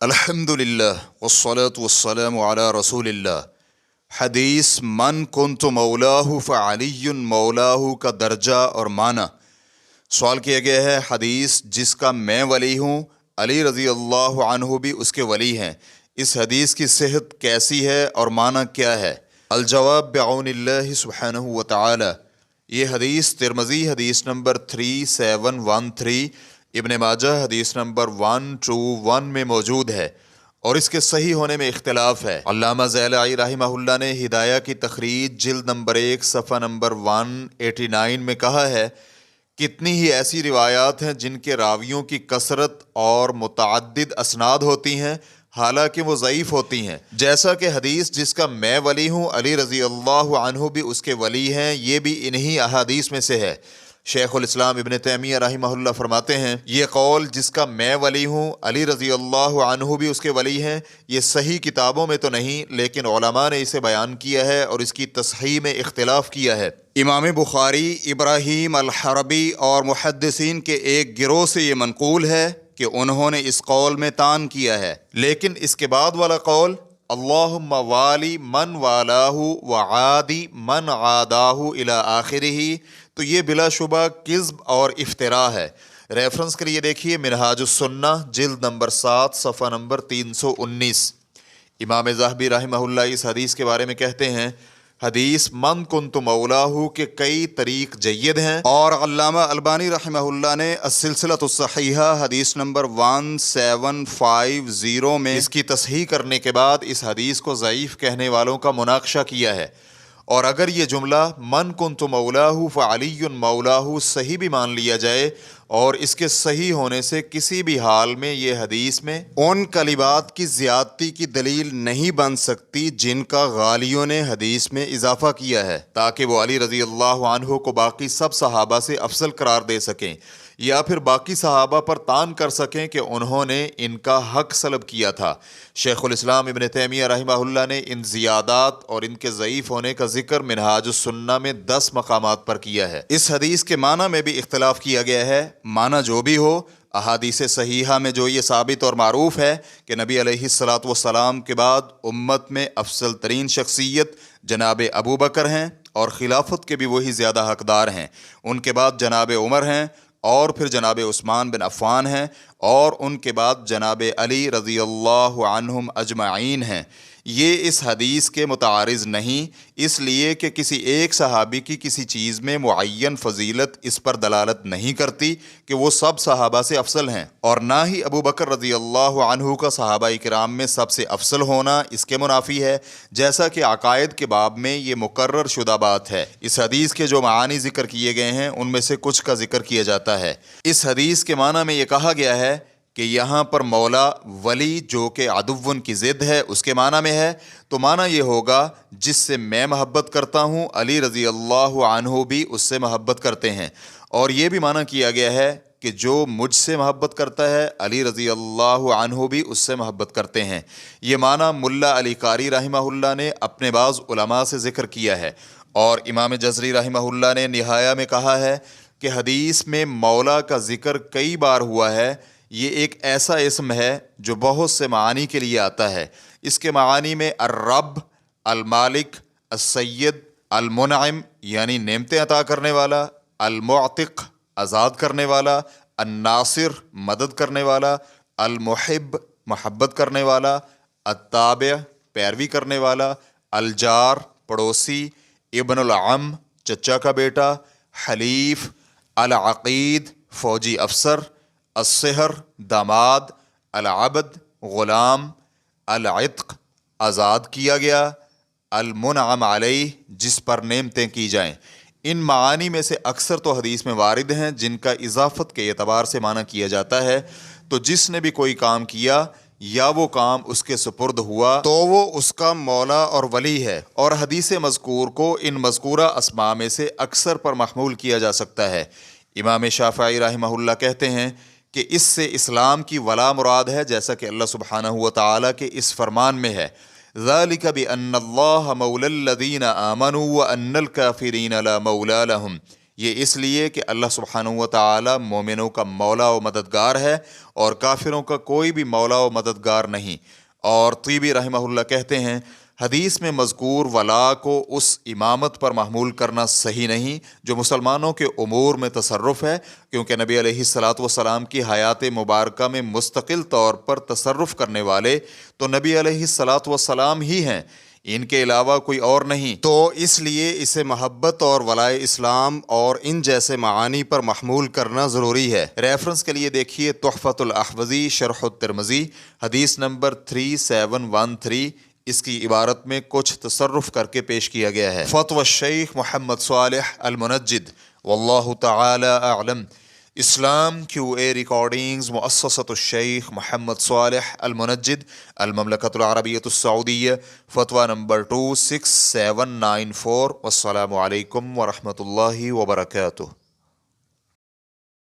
الحمدللہ والصلاة والسلام علی رسول اللہ۔ حدیث من کنت مولاہ فعلی مولاہ کا درجہ اور معنی۔ سوال کیا گیا ہے حدیث جس کا میں ولی ہوں، علی رضی اللہ عنہ بھی اس کے ولی ہیں، اس حدیث کی صحت کیسی ہے اور معنی کیا ہے؟ الجواب بعون اللہ سبحانہ وتعالی۔ یہ حدیث ترمذی حدیث نمبر 3713، ابن ماجہ حدیث نمبر 121 میں موجود ہے اور اس کے صحیح ہونے میں اختلاف ہے۔ علامہ زیلعی رحمہ اللہ نے ہدایہ کی تخریج جلد نمبر 1 صفحہ نمبر 189 میں کہا ہے، کتنی ہی ایسی روایات ہیں جن کے راویوں کی کثرت اور متعدد اسناد ہوتی ہیں، حالانکہ وہ ضعیف ہوتی ہیں، جیسا کہ حدیث جس کا میں ولی ہوں، علی رضی اللہ عنہ بھی اس کے ولی ہیں، یہ بھی انہی احادیث میں سے ہے۔ شیخ الاسلام ابن تیمیہ رحمہ اللہ فرماتے ہیں، یہ قول جس کا میں ولی ہوں، علی رضی اللہ عنہ بھی اس کے ولی ہیں، یہ صحیح کتابوں میں تو نہیں، لیکن علماء نے اسے بیان کیا ہے اور اس کی تصحیح میں اختلاف کیا ہے۔ امام بخاری، ابراہیم الحربی اور محدثین کے ایک گروہ سے یہ منقول ہے کہ انہوں نے اس قول میں طعن کیا ہے، لیکن اس کے بعد والا قول اللہم والی من والاہ وعادی من عاداہ الی آخرہ، تو یہ بلا شبہ کذب اور افتراء ہے۔ ریفرنس کے لیے دیکھیے منہاج السنہ جلد نمبر 7 صفحہ نمبر 319۔ امام ذہبی رحمہ اللہ اس حدیث کے بارے میں کہتے ہیں، حدیث من کنت مولاہ کے کئی طریق جید ہیں، اور علامہ البانی رحمہ اللہ نے السلسلۃ الصحیحہ حدیث نمبر 1750 میں اس کی تصحیح کرنے کے بعد اس حدیث کو ضعیف کہنے والوں کا مناقشہ کیا ہے، اور اگر یہ جملہ من کنت مولاہ فعلی مولاہ صحیح بھی مان لیا جائے اور اس کے صحیح ہونے سے کسی بھی حال میں یہ حدیث میں ان کلمات کی زیادتی کی دلیل نہیں بن سکتی جن کا غالیوں نے حدیث میں اضافہ کیا ہے، تاکہ وہ علی رضی اللہ عنہ کو باقی سب صحابہ سے افضل قرار دے سکیں، یا پھر باقی صحابہ پر طعن کر سکیں کہ انہوں نے ان کا حق سلب کیا تھا۔ شیخ الاسلام ابن تیمیہ رحمہ اللہ نے ان زیادات اور ان کے ضعیف ہونے کا ذکر منہاج السنہ میں 10 مقامات پر کیا ہے۔ اس حدیث کے معنی میں بھی اختلاف کیا گیا ہے۔ معنی جو بھی ہو، احادیث صحیحہ میں جو یہ ثابت اور معروف ہے کہ نبی علیہ الصلاۃ والسلام کے بعد امت میں افضل ترین شخصیت جناب ابو بکر ہیں اور خلافت کے بھی وہی زیادہ حقدار ہیں، ان کے بعد جناب عمر ہیں، اور پھر جناب عثمان بن عفان ہیں، اور ان کے بعد جناب علی رضی اللہ عنہم اجمعین ہیں۔ یہ اس حدیث کے متعارض نہیں، اس لیے کہ کسی ایک صحابی کی کسی چیز میں معین فضیلت اس پر دلالت نہیں کرتی کہ وہ سب صحابہ سے افضل ہیں، اور نہ ہی ابو بکر رضی اللہ عنہ کا صحابہ کرام میں سب سے افضل ہونا اس کے منافی ہے، جیسا کہ عقائد کے باب میں یہ مقرر شدہ بات ہے۔ اس حدیث کے جو معانی ذکر کیے گئے ہیں ان میں سے کچھ کا ذکر کیا جاتا ہے۔ اس حدیث کے معنی میں یہ کہا گیا ہے کہ یہاں پر مولا ولی جو کہ عدوٌ کی ضد ہے اس کے معنی میں ہے، تو معنی یہ ہوگا جس سے میں محبت کرتا ہوں، علی رضی اللہ عنہ بھی اس سے محبت کرتے ہیں، اور یہ بھی معنی کیا گیا ہے کہ جو مجھ سے محبت کرتا ہے، علی رضی اللہ عنہ بھی اس سے محبت کرتے ہیں۔ یہ معنی ملا علی قاری رحمہ اللہ نے اپنے بعض علماء سے ذکر کیا ہے، اور امام جزری رحمہ اللہ نے نہایہ میں کہا ہے کہ حدیث میں مولا کا ذکر کئی بار ہوا ہے، یہ ایک ایسا اسم ہے جو بہت سے معانی کے لیے آتا ہے۔ اس کے معانی میں الرب، المالک، السید، المنعم یعنی نعمتیں عطا کرنے والا، المعتق آزاد کرنے والا، الناصر مدد کرنے والا، المحب محبت کرنے والا، التابع پیروی کرنے والا، الجار پڑوسی، ابن العم چچا کا بیٹا، حلیف، العقید فوجی افسر، الصہر داماد، العبد غلام، العتق آزاد کیا گیا، المنعم علیہ جس پر نعمتیں کی جائیں۔ ان معانی میں سے اکثر تو حدیث میں وارد ہیں جن کا اضافت کے اعتبار سے معنی کیا جاتا ہے، تو جس نے بھی کوئی کام کیا یا وہ کام اس کے سپرد ہوا تو وہ اس کا مولا اور ولی ہے، اور حدیث مذکور کو ان مذکورہ اسماء میں سے اکثر پر محمول کیا جا سکتا ہے۔ امام شافعی رحمہ اللہ کہتے ہیں کہ اس سے اسلام کی ولا مراد ہے، جیسا کہ اللہ سبحانہ وتعالیٰ کے اس فرمان میں ہے، ذَلِكَ بِأَنَّ اللَّهَ مَوْلَى الَّذِينَ آمَنُوا وَأَنَّ الْكَافِرِينَ لَا مَوْلَى لَهُمْ۔ یہ اس لیے کہ اللہ سبحانہ و تعالی مومنوں کا مولا و مددگار ہے اور کافروں کا کوئی بھی مولا و مددگار نہیں۔ اور طیبی رحمہ اللہ کہتے ہیں حدیث میں مذکور ولا کو اس امامت پر محمول کرنا صحیح نہیں جو مسلمانوں کے امور میں تصرف ہے، کیونکہ نبی علیہ الصلاۃ والسلام کی حیات مبارکہ میں مستقل طور پر تصرف کرنے والے تو نبی علیہ الصلاۃ والسلام ہی ہیں، ان کے علاوہ کوئی اور نہیں۔ تو اس لیے اسے محبت اور ولائے اسلام اور ان جیسے معانی پر محمول کرنا ضروری ہے۔ ریفرنس کے لیے دیکھیے تحفۃ الاحوذی شرح الترمذی حدیث نمبر 3713، اس کی عبارت میں کچھ تصرف کر کے پیش کیا گیا ہے۔ فتوی الشیخ محمد صالح المنجد، واللہ تعالی اعلم۔ اسلام کیو اے ریکارڈنگز، مؤسسۃ الشیخ محمد صالح المنجد، المملکۃ العربیۃ السعودیہ، فتویٰ نمبر 26794۔ والسلام علیکم ورحمۃ اللہ وبرکاتہ۔